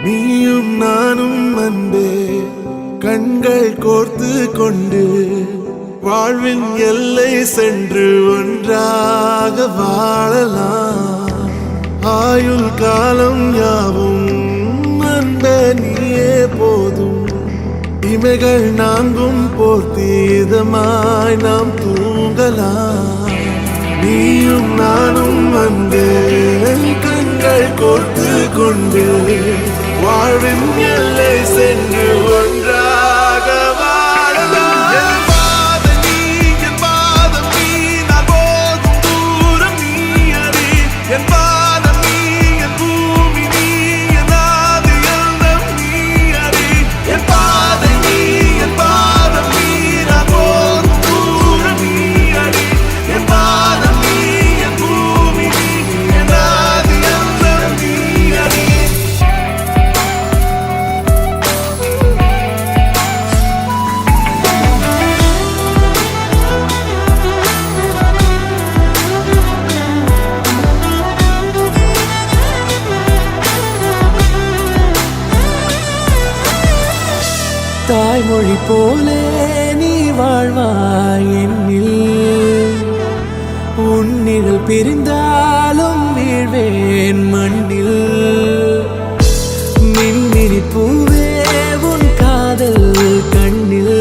நீயும் நானும் அன்பே கண்கள் கோர்த்து கொண்டு வாழ்வின் எல்லை சென்று ஒன்றாக வாழலாம். ஆயுள் காலம் யாவும் அன்பே நீயே போதும். இமைகள் நான்கும் போர்த்தி இதமாய் நாம் தூங்கலாம். நீயும் நானும் அன்பே கண்கள் கோர்த்து கொண்டு வாழ்வின் எல்லை சென்று ஒன்றாக வாழலாம். என் பாதம் நீ, என் பாதம் நீ, நான் போகும் தூரம் நீ அறி. என் பாதம் நீ, என் பூமி நீ, என் ஆதி எல்லாம் நீ அறி. என் பாதம் நீ, என் பாதம் நீ, நான் போகும் தூரம் நீ அறி. என் பாதம் நீ, என் பூமி நீ, என் ஆதி எல்லாம் நீ அறி. தாய்மொழி போலே நீ வாழ்வாய் என்னில். உன்னிகள் பிரிந்தாலும் வீழ்வேன் மண்ணில். மின்மினி பூவே உன் காதல் கண்ணில்.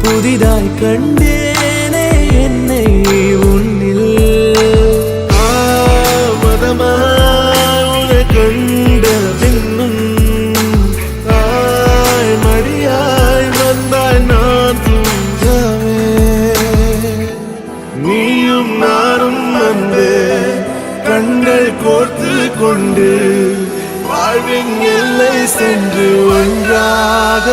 புதிதாய் கண்டேனே என்னை உன்னில். தாமதமாய் உன்னை கண்ட பின்னும் மடியாய் வந்தாய் நான் தூங்கவே. நீயும் நானும் அன்பே கண்கள் கோர்த்து கொண்டு வாழ்வின் எல்லை சென்று ஒன்றாக